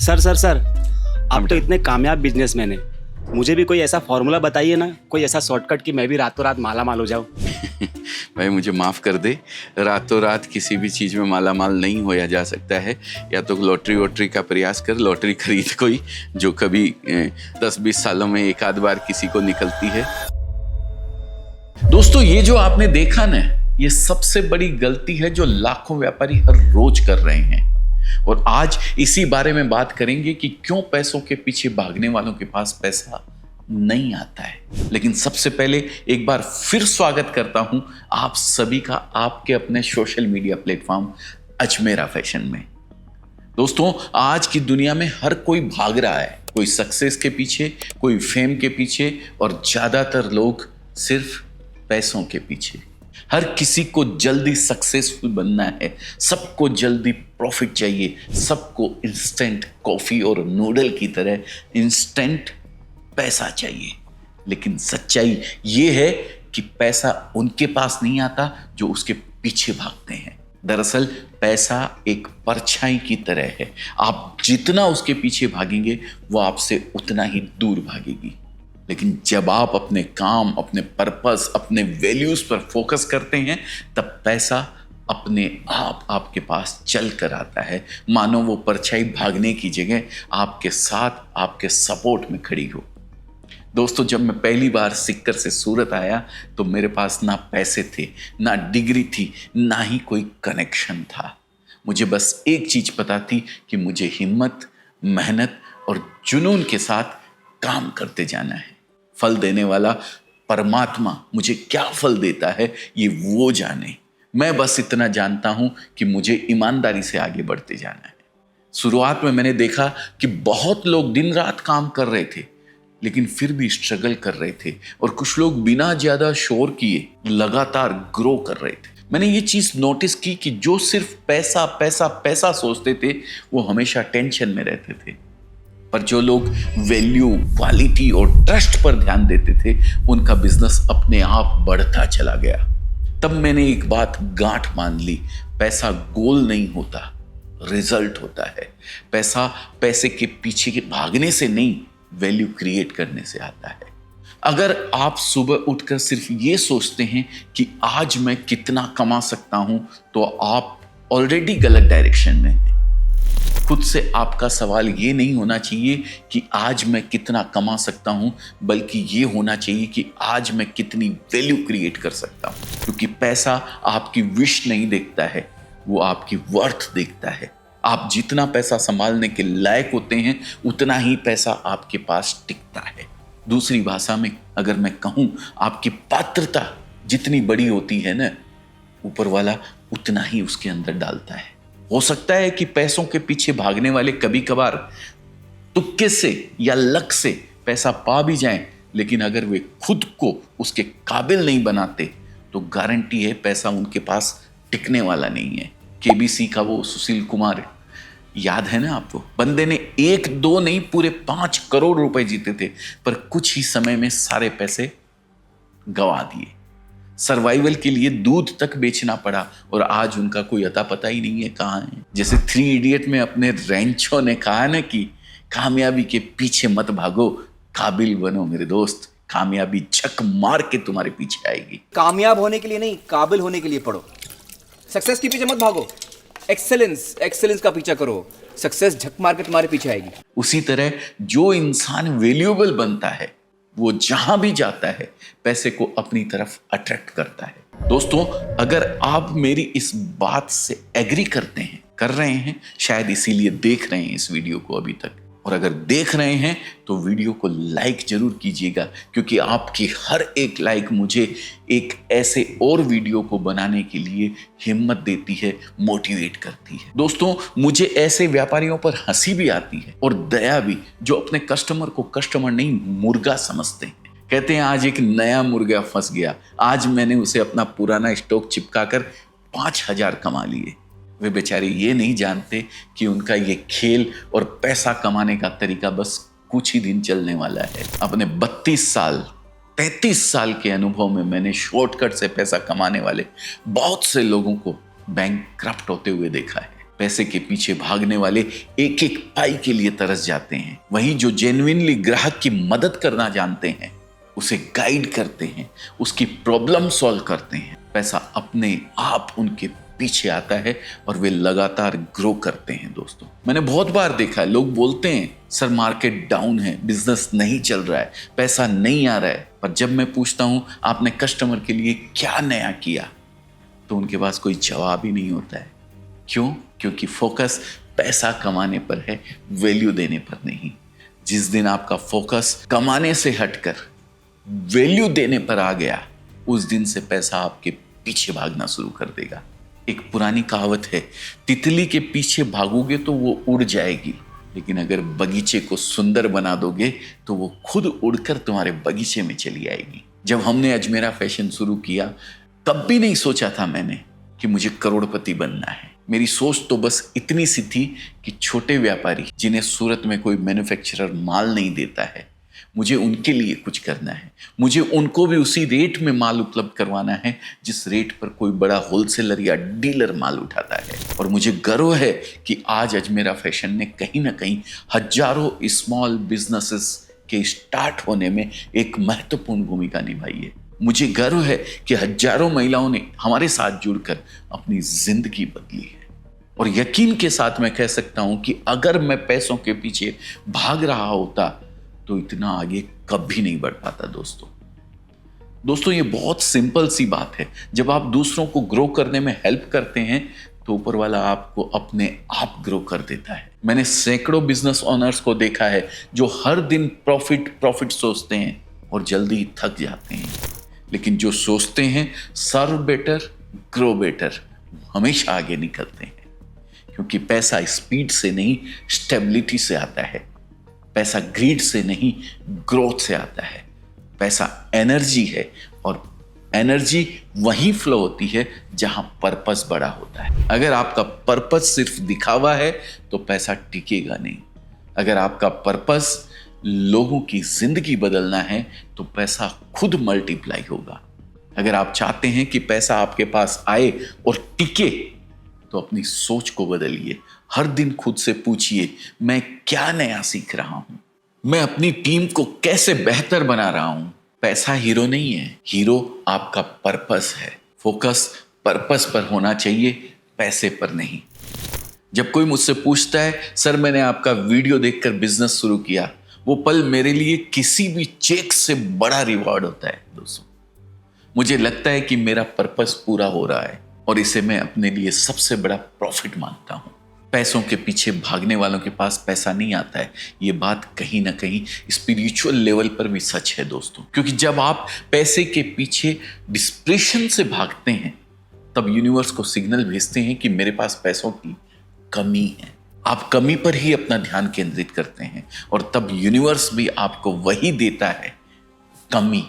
Sir आप तो इतने कामयाब बिजनेसमैन हैं, मुझे भी कोई ऐसा फॉर्मूला बताइए ना, कोई ऐसा शॉर्टकट कि मैं भी रातों रात माला माल हो जाऊं। भाई मुझे माफ कर दे, रातों रात किसी भी चीज में माला माल नहीं होया जा सकता है। या तो लॉटरी वोटरी का प्रयास कर, लॉटरी खरीद कोई जो कभी 10-20 सालों में एक आध बार किसी को निकलती है। दोस्तों, ये जो आपने देखा ना, ये सबसे बड़ी गलती है जो लाखों व्यापारी हर रोज कर रहे हैं। और आज इसी बारे में बात करेंगे कि क्यों पैसों के पीछे भागने वालों के पास पैसा नहीं आता है। लेकिन सबसे पहले एक बार फिर स्वागत करता हूं आप सभी का आपके अपने social media platform Ajmera fashion में। दोस्तों, आज की दुनिया में हर कोई भाग रहा है, कोई सक्सेस के पीछे, कोई फेम के पीछे, और ज्यादातर लोग सिर्फ पैसों के पीछे। हर किसी को जल्दी सक्सेसफुल बनना है, सबको जल्दी प्रॉफिट चाहिए, सबको इंस्टेंट कॉफी और नूडल की तरह इंस्टेंट पैसा चाहिए। लेकिन सच्चाई ये है कि पैसा उनके पास नहीं आता जो उसके पीछे भागते हैं। दरअसल पैसा एक परछाई की तरह है, आप जितना उसके पीछे भागेंगे वो आपसे उतना ही दूर भागेगी। लेकिन जब आप अपने काम, अपने पर्पस, अपने वैल्यूज पर फोकस करते हैं, तब पैसा अपने आप आपके पास चल कर आता है, मानो वो परछाई भागने की जगह आपके साथ, आपके सपोर्ट में खड़ी हो। दोस्तों, जब मैं पहली बार सिक्कर से सूरत आया तो मेरे पास ना पैसे थे, ना डिग्री थी, ना ही कोई कनेक्शन था। मुझे बस एक चीज पता थी कि मुझे हिम्मत, मेहनत और जुनून के साथ काम करते जाना है। फल देने वाला परमात्मा मुझे क्या फल देता है ये वो जाने। मैं बस इतना जानता हूं कि मुझे ईमानदारी से आगे बढ़ते जाना है। शुरुआत में मैंने देखा कि बहुत लोग दिन रात काम कर रहे थे, लेकिन फिर भी स्ट्रगल कर रहे थे, और कुछ लोग बिना ज्यादा शोर किए लगातार ग्रो कर रहे थे। मैंने ये चीज नोटिस की कि जो सिर्फ पैसा पैसा पैसा सोचते थे वो हमेशा टेंशन में रहते थे, पर जो लोग वैल्यू, क्वालिटी और ट्रस्ट पर ध्यान देते थे उनका बिजनेस अपने आप बढ़ता चला गया। तब मैंने एक बात गांठ मान ली, पैसा गोल नहीं होता, रिजल्ट होता है। पैसा पैसे के पीछे के भागने से नहीं, वैल्यू क्रिएट करने से आता है। अगर आप सुबह उठकर सिर्फ ये सोचते हैं कि आज मैं कितना कमा सकता हूं, तो आप ऑलरेडी गलत डायरेक्शन में हैं। खुद से आपका सवाल ये नहीं होना चाहिए कि आज मैं कितना कमा सकता हूं, बल्कि ये होना चाहिए कि आज मैं कितनी वैल्यू क्रिएट कर सकता हूं। क्योंकि पैसा आपकी विश नहीं देखता है, वो आपकी वर्थ देखता है। आप जितना पैसा संभालने के लायक होते हैं, उतना ही पैसा आपके पास टिकता है। दूसरी भाषा में अगर मैं कहूं, आपकी पात्रता जितनी बड़ी होती है ना, ऊपर वाला उतना ही उसके अंदर डालता है। हो सकता है कि पैसों के पीछे भागने वाले कभी कभार तुक्के से या लक से पैसा पा भी जाएं, लेकिन अगर वे खुद को उसके काबिल नहीं बनाते तो गारंटी है पैसा उनके पास टिकने वाला नहीं है। केबीसी का वो सुशील कुमार, याद है ना आपको? बंदे ने 1-2 नहीं, पूरे 5 करोड़ रुपए जीते थे, पर कुछ ही समय में सारे पैसे गंवा दिए। सर्वाइवल के लिए दूध तक बेचना पड़ा, और आज उनका कोई अता पता ही नहीं है कहाँ है। जैसे 3 इडियट में अपने रैंचो ने कहा ना कि कामयाबी के पीछे मत भागो, काबिल बनो मेरे दोस्त, कामयाबी झक मार के तुम्हारे पीछे आएगी। कामयाब होने के लिए नहीं, काबिल होने के लिए पढ़ो। सक्सेस के पीछे मत भागो, एक्सेलेंस का पीछा करो। सक्सेस झक मार के तुम्हारे पीछे आएगी। उसी तरह जो इंसान वैल्यूएबल बनता है, वो जहां भी जाता है पैसे को अपनी तरफ अट्रैक्ट करता है। दोस्तों, अगर आप मेरी इस बात से एग्री करते हैं, कर रहे हैं, शायद इसीलिए देख रहे हैं इस वीडियो को अभी तक, और अगर देख रहे हैं तो वीडियो को लाइक जरूर कीजिएगा, क्योंकि आपकी हर एक लाइक मुझे एक ऐसे और वीडियो को बनाने के लिए हिम्मत देती है, मोटिवेट करती है। दोस्तों, मुझे ऐसे व्यापारियों पर हंसी भी आती है और दया भी, जो अपने कस्टमर को कस्टमर नहीं मुर्गा समझते हैं। कहते हैं आज एक नया मुर्गा फंस गया, आज मैंने उसे अपना पुराना स्टॉक चिपकाकर 5,000 कमा लिए। वे बेचारे ये नहीं जानते कि उनका ये खेल और पैसा कमाने का तरीका बस कुछ ही दिन चलने वाला है। अपने 33 साल के अनुभव में मैंने शॉर्टकट से पैसा कमाने वाले बहुत से लोगों को बैंकक्रप्ट होते हुए देखा है। पैसे के पीछे भागने वाले एक एक पाई के लिए तरस जाते हैं। वहीं जो जेन्युइनली ग्राहक की मदद करना जानते हैं, उसे गाइड करते हैं, उसकी प्रॉब्लम सॉल्व करते हैं, पैसा अपने आप उनके पीछे आता है और वे लगातार ग्रो करते हैं। दोस्तों, मैंने बहुत बार देखा है, लोग बोलते हैं सर मार्केट डाउन है, बिजनेस नहीं चल रहा है, पैसा नहीं आ रहा है। पर जब मैं पूछता हूं आपने कस्टमर के लिए क्या नया किया, तो उनके पास कोई जवाब ही नहीं होता है। क्यों? क्योंकि फोकस पैसा कमाने पर है, वैल्यू देने पर नहीं। जिस दिन आपका फोकस कमाने से हटकर वैल्यू देने पर आ गया, उस दिन से पैसा आपके पीछे भागना शुरू कर देगा। एक पुरानी कहावत है, तितली के पीछे भागोगे तो वो उड़ जाएगी, लेकिन अगर बगीचे को सुंदर बना दोगे तो वो खुद उड़कर तुम्हारे बगीचे में चली आएगी। जब हमने अजमेरा फैशन शुरू किया, तब भी नहीं सोचा था मैंने कि मुझे करोड़पति बनना है। मेरी सोच तो बस इतनी सी थी कि छोटे व्यापारी जिन्हें सूरत में कोई मैन्युफैक्चरर माल नहीं देता है, मुझे उनके लिए कुछ करना है। मुझे उनको भी उसी रेट में माल उपलब्ध करवाना है जिस रेट पर कोई बड़ा होलसेलर या डीलर माल उठाता है। और मुझे गर्व है कि आज अजमेरा फैशन ने कहीं ना कहीं हजारों स्मॉल बिजनेसेस के स्टार्ट होने में एक महत्वपूर्ण भूमिका निभाई है। मुझे गर्व है कि हजारों महिलाओं ने हमारे साथ जुड़कर अपनी जिंदगी बदली है। और यकीन के साथ मैं कह सकता हूं कि अगर मैं पैसों के पीछे भाग रहा होता तो इतना आगे कभी नहीं बढ़ पाता। दोस्तों, ये बहुत सिंपल सी बात है। जब आप दूसरों को ग्रो करने में हेल्प करते हैं तो ऊपर वाला आपको अपने आप ग्रो कर देता है। मैंने सैकड़ों बिजनेस ओनर्स को देखा है जो हर दिन प्रॉफिट सोचते हैं और जल्दी ही थक जाते हैं, लेकिन जो सोचते हैं सर्व बेटर ग्रो बेटर, हमेशा आगे निकलते हैं। क्योंकि पैसा स्पीड से नहीं, स्टेबिलिटी से आता है। पैसा ग्रीड से नहीं, ग्रोथ से आता है। पैसा एनर्जी है और एनर्जी वहीं फ्लो होती है जहां पर्पस बड़ा होता है। अगर आपका पर्पस सिर्फ दिखावा है तो पैसा टिकेगा नहीं। अगर आपका पर्पस लोगों की जिंदगी बदलना है तो पैसा खुद मल्टीप्लाई होगा। अगर आप चाहते हैं कि पैसा आपके पास आए और टिके तो अपनी सोच को बदलिए। हर दिन खुद से पूछिए, मैं क्या नया सीख रहा हूं, मैं अपनी टीम को कैसे बेहतर बना रहा हूं। पैसा हीरो नहीं है, हीरो आपका पर्पस है। फोकस पर्पस पर होना चाहिए, पैसे पर नहीं। जब कोई मुझसे पूछता है सर मैंने आपका वीडियो देखकर बिजनेस शुरू किया, वो पल मेरे लिए किसी भी चेक से बड़ा रिवॉर्ड होता है। दोस्तों, मुझे लगता है कि मेरा पर्पस पूरा हो रहा है और इसे मैं अपने लिए सबसे बड़ा प्रॉफिट मानता हूं। पैसों के पीछे भागने वालों के पास पैसा नहीं आता है, ये बात कहीं ना कहीं स्पिरिचुअल लेवल पर भी सच है दोस्तों। क्योंकि जब आप पैसे के पीछे डिस्प्रेशन से भागते हैं तब यूनिवर्स को सिग्नल भेजते हैं कि मेरे पास पैसों की कमी है। आप कमी पर ही अपना ध्यान केंद्रित करते हैं और तब यूनिवर्स भी आपको वही देता है, कमी,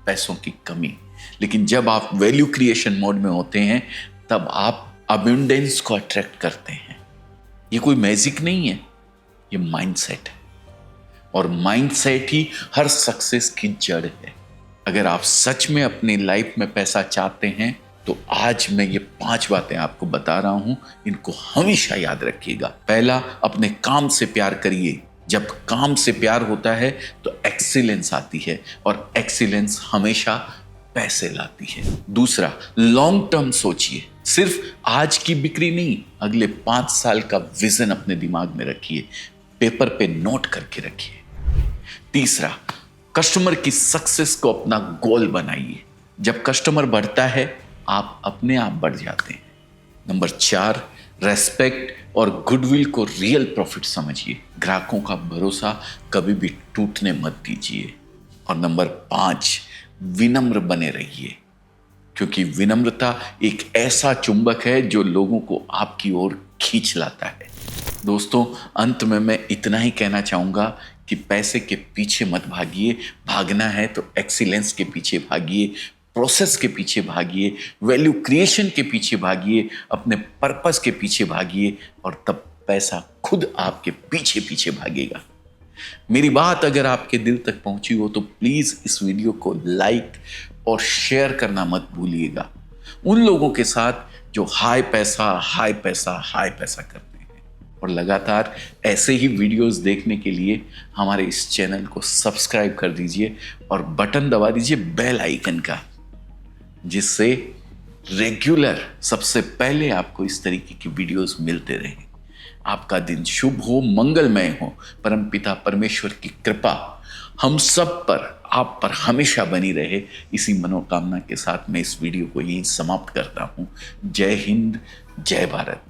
पैसों की कमी। लेकिन जब आप वैल्यू क्रिएशन मोड में होते हैं तब आप अबंडेंस को अट्रैक्ट करते हैं। ये कोई मैजिक नहीं है, ये माइंडसेट है और माइंडसेट ही हर सक्सेस की जड़ है। अगर आप सच में अपनी लाइफ में पैसा चाहते हैं तो आज मैं ये 5 बातें आपको बता रहा हूं, इनको हमेशा याद रखिएगा। पहला, अपने काम से प्यार करिए। जब काम से प्यार होता है तो एक्सीलेंस आती है और एक्सीलेंस हमेशा पैसे लाती है। दूसरा, लॉन्ग टर्म सोचिए। सिर्फ आज की बिक्री नहीं, अगले 5 साल का विजन अपने दिमाग में रखिए, पेपर पे नोट करके रखिए। तीसरा, कस्टमर की सक्सेस को अपना गोल बनाइए। जब कस्टमर बढ़ता है आप अपने आप बढ़ जाते हैं। नंबर 4, रेस्पेक्ट और गुडविल को रियल प्रॉफिट समझिए। ग्राहकों का भरोसा कभी भी टूटने मत दीजिए। और नंबर 5, विनम्र बने रहिए, क्योंकि विनम्रता एक ऐसा चुंबक है जो लोगों को आपकी ओर खींच लाता है। दोस्तों, अंत में मैं इतना ही कहना चाहूंगा कि पैसे के पीछे मत भागिए। भागना है तो एक्सीलेंस के पीछे भागिए, प्रोसेस के पीछे भागिए, वैल्यू क्रिएशन के पीछे भागिए, अपने पर्पस के पीछे भागिए और तब पैसा खुद आपके पीछे पीछे भागेगा। मेरी बात अगर आपके दिल तक पहुंची हो तो प्लीज इस वीडियो को लाइक और शेयर करना मत भूलिएगा उन लोगों के साथ जो हाई पैसा हाई पैसा हाई पैसा करते हैं। और लगातार ऐसे ही वीडियोस देखने के लिए हमारे इस चैनल को सब्सक्राइब कर दीजिए और बटन दबा दीजिए बेल आइकन का, जिससे रेगुलर सबसे पहले आपको इस तरीके की वीडियोस मिलते रहें। आपका दिन शुभ हो, मंगलमय हो। परमपिता परमेश्वर की कृपा हम सब पर, आप पर हमेशा बनी रहे, इसी मनोकामना के साथ मैं इस वीडियो को यहीं समाप्त करता हूं। जय हिंद, जय भारत।